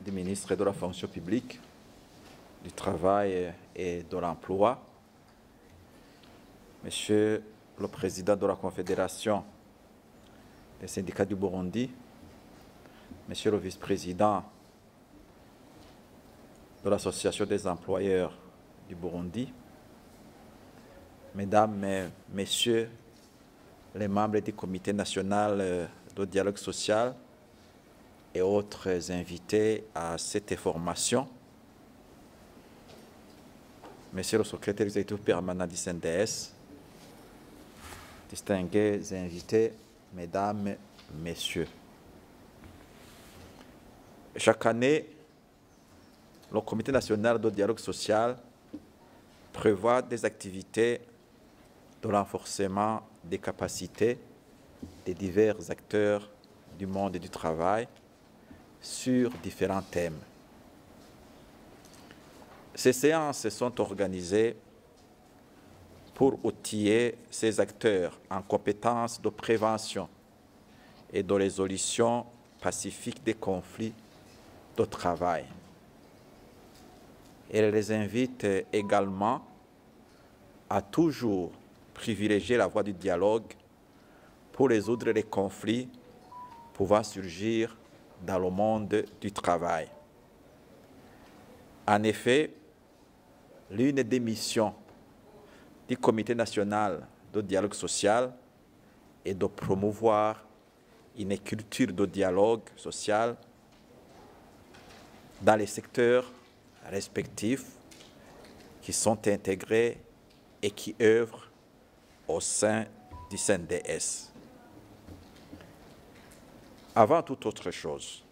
du ministre de la fonction publique, du travail et de l'emploi, Monsieur le Président de la Confédération des syndicats du Burundi, Monsieur le Vice-président de l'Association des employeurs du Burundi, Mesdames et Messieurs les membres du Comité national de dialogue social et autres invités à cette formation, Monsieur le secrétaire exécutif permanent du CNDS, distingués invités, Mesdames, Messieurs. Chaque année, le Comité national de dialogue social prévoit des activités de renforcement des capacités des divers acteurs du monde du travail sur différents thèmes. Ces séances sont organisées pour outiller ces acteurs en compétences de prévention et de résolution pacifique des conflits de travail. Elle les invite également à toujours privilégier la voie du dialogue pour résoudre les conflits pouvant surgir dans le monde du travail. En effet, l'une des missions du Comité national de dialogue social est de promouvoir une culture de dialogue social dans les secteurs respectifs qui sont intégrés et qui œuvrent au sein du CNDS. Avant toute autre chose,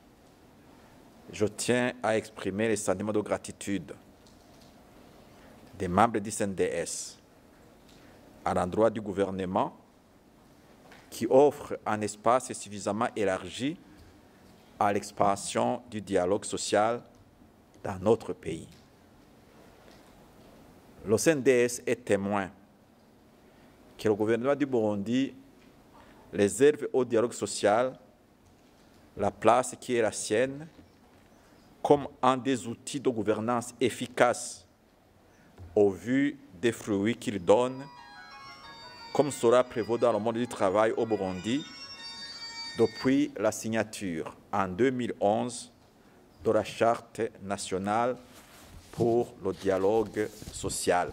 je tiens à exprimer les sentiments de gratitude des membres du CNDS à l'endroit du gouvernement qui offre un espace suffisamment élargi à l'expansion du dialogue social dans notre pays. Le CNDS est témoin que le gouvernement du Burundi réserve au dialogue social la place qui est la sienne comme un des outils de gouvernance efficace au vu des fruits qu'il donne, comme cela prévaut dans le monde du travail au Burundi depuis la signature en 2011 de la Charte nationale pour le dialogue social.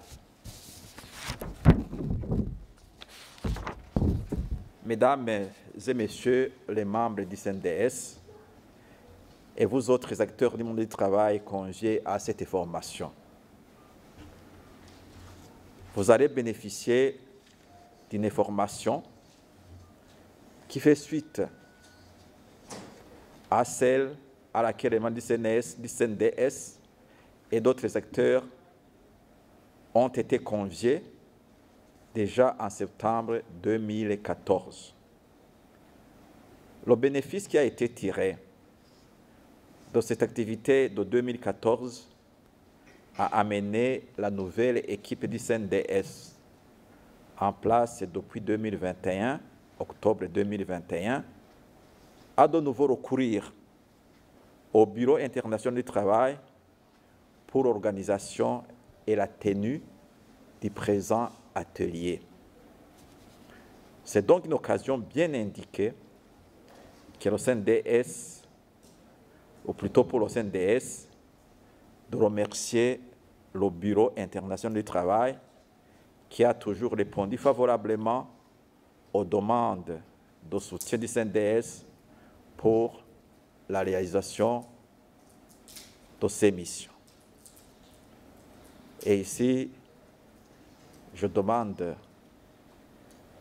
Mesdames et Messieurs les membres du CNDS et vous autres acteurs du monde du travail conviés à cette formation, vous allez bénéficier d'une formation qui fait suite à celle à laquelle les membres du CNDS et d'autres acteurs ont été conviés déjà en septembre 2014. Le bénéfice qui a été tiré de cette activité de 2014 a amené la nouvelle équipe du CNDS en place depuis 2021, octobre 2021, à de nouveau recourir au Bureau international du travail pour l'organisation et la tenue du présent atelier. C'est donc une occasion bien indiquée que le CNDS, ou plutôt pour le CNDS, de remercier le Bureau international du travail qui a toujours répondu favorablement aux demandes de soutien du CNDS pour la réalisation de ces missions. Et ici, je demande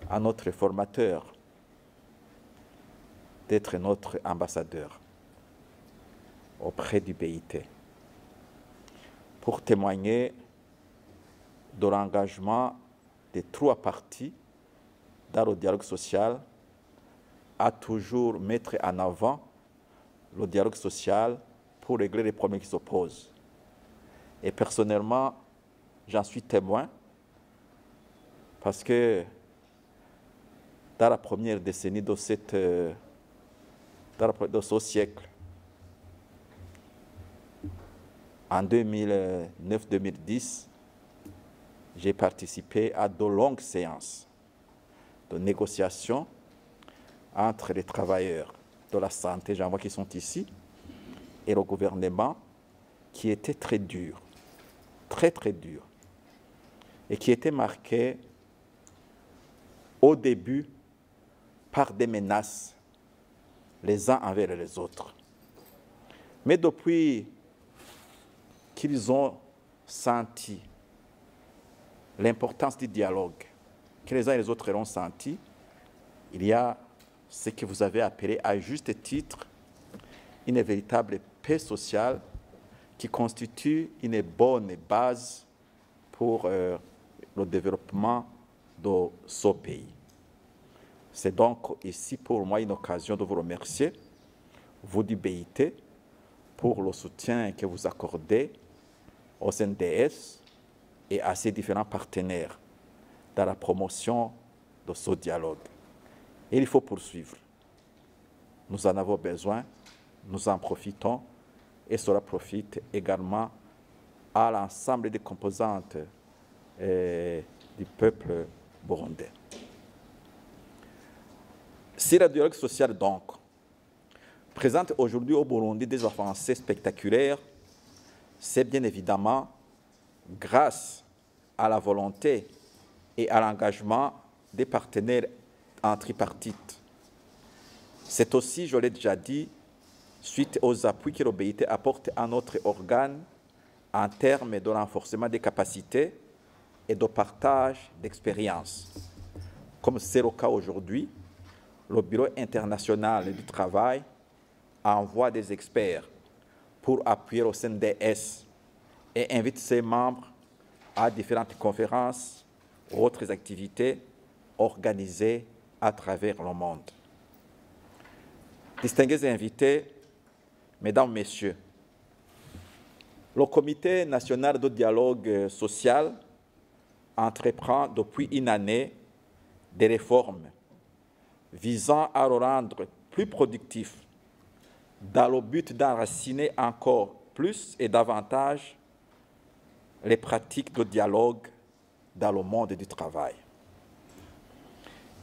à notre formateur d'être notre ambassadeur auprès du BIT pour témoigner de l'engagement des trois parties dans le dialogue social à toujours mettre en avant le dialogue social pour régler les problèmes qui s'opposent. Et personnellement, j'en suis témoin parce que dans la première décennie de ce siècle, En 2009-2010, j'ai participé à de longues séances de négociation entre les travailleurs de la santé, j'en vois qui sont ici, et le gouvernement, qui était très dur, très dur, et qui était marqué au début par des menaces les uns envers les autres. Mais depuis qu'ils ont senti l'importance du dialogue, que les uns et les autres l'ont senti, il y a ce que vous avez appelé à juste titre une véritable paix sociale qui constitue une bonne base pour le développement de ce pays. C'est donc ici pour moi une occasion de vous remercier, vous du BIT, pour le soutien que vous accordez au CNDS et à ses différents partenaires dans la promotion de ce dialogue. Et il faut poursuivre. Nous en avons besoin, nous en profitons et cela profite également à l'ensemble des composantes du peuple burundais. Si le dialogue social, donc, présente aujourd'hui au Burundi des avancées spectaculaires, c'est bien évidemment grâce à la volonté et à l'engagement des partenaires en tripartite. C'est aussi, je l'ai déjà dit, suite aux appuis que l'OBIT apporte à notre organe en termes de renforcement des capacités et de partage d'expériences. Comme c'est le cas aujourd'hui, le Bureau international du travail envoie des experts pour appuyer le CNDS et invite ses membres à différentes conférences ou autres activités organisées à travers le monde. Distingués invités, Mesdames, Messieurs, le Comité national de dialogue social entreprend depuis une année des réformes visant à le rendre plus productif dans le but d'enraciner encore plus et davantage les pratiques de dialogue dans le monde du travail.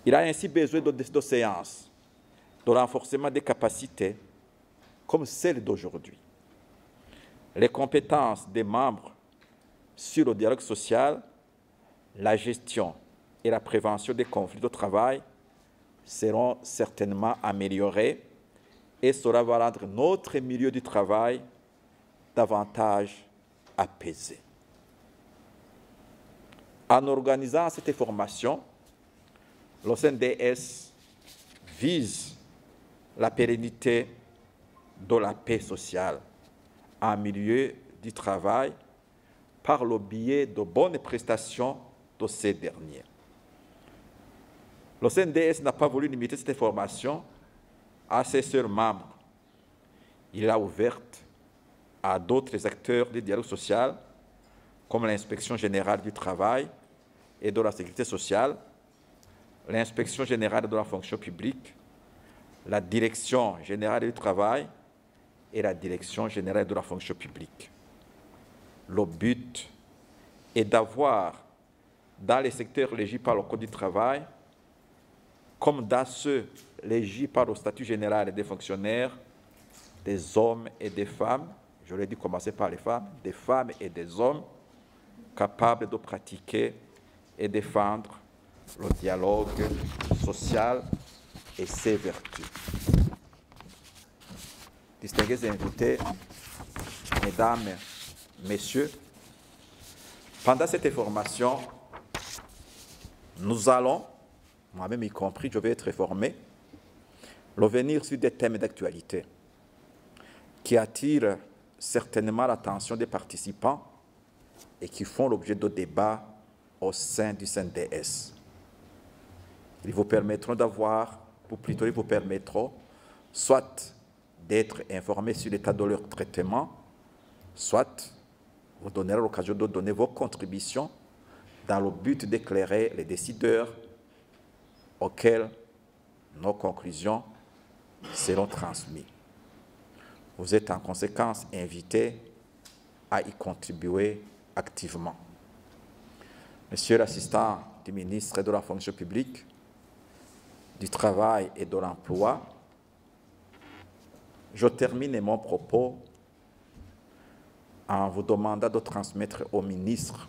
Il a ainsi besoin de séances, de renforcement des capacités comme celle d'aujourd'hui. Les compétences des membres sur le dialogue social, la gestion et la prévention des conflits de travail seront certainement améliorées et cela va rendre notre milieu du travail davantage apaisé. En organisant cette formation, le CNDS vise la pérennité de la paix sociale en milieu du travail par le biais de bonnes prestations de ces derniers. Le CNDS n'a pas voulu limiter cette formation à ses seuls membres. Il l'a ouverte à d'autres acteurs du dialogue social, comme l'Inspection générale du travail et de la sécurité sociale, l'Inspection générale de la fonction publique, la Direction générale du travail et la Direction générale de la fonction publique. Le but est d'avoir, dans les secteurs régis par le Code du travail, comme dans ceux régis par le statut général des fonctionnaires, des hommes et des femmes, je l'ai dit commencer par les femmes et des hommes capables de pratiquer et défendre le dialogue social et ses vertus. Distingués invités, Mesdames, Messieurs, pendant cette formation, nous allons, moi-même y compris, je vais être formé, revenir sur des thèmes d'actualité qui attirent certainement l'attention des participants et qui font l'objet de débats au sein du CNDS. Ils vous permettront d'avoir, ou plutôt ils vous permettront, soit d'être informés sur l'état de leur traitement, soit vous donnerez l'occasion de donner vos contributions dans le but d'éclairer les décideurs auxquels nos conclusions seront transmises. Vous êtes en conséquence invités à y contribuer activement. Monsieur l'assistant du ministre de la fonction publique, du travail et de l'emploi, je termine mon propos en vous demandant de transmettre au ministre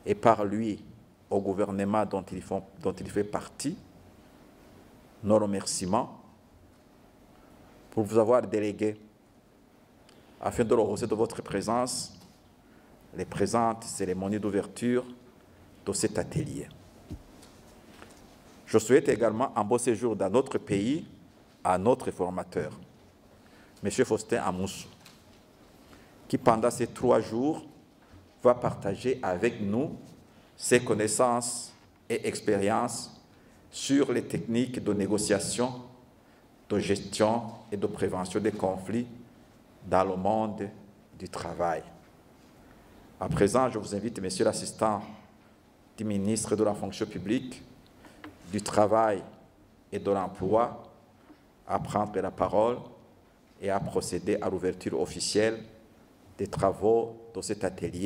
et par lui au gouvernement dont il fait partie nos remerciements pour vous avoir délégué afin de rehausser de votre présence les présentes cérémonies d'ouverture de cet atelier. Je souhaite également un beau séjour dans notre pays à notre formateur, M. Faustin Amoussou, qui pendant ces 3 jours va partager avec nous ses connaissances et expériences sur les techniques de négociation, de gestion et de prévention des conflits dans le monde du travail. À présent, je vous invite, Monsieur l'assistant du ministre de la fonction publique, du travail et de l'emploi, à prendre la parole et à procéder à l'ouverture officielle des travaux de cet atelier.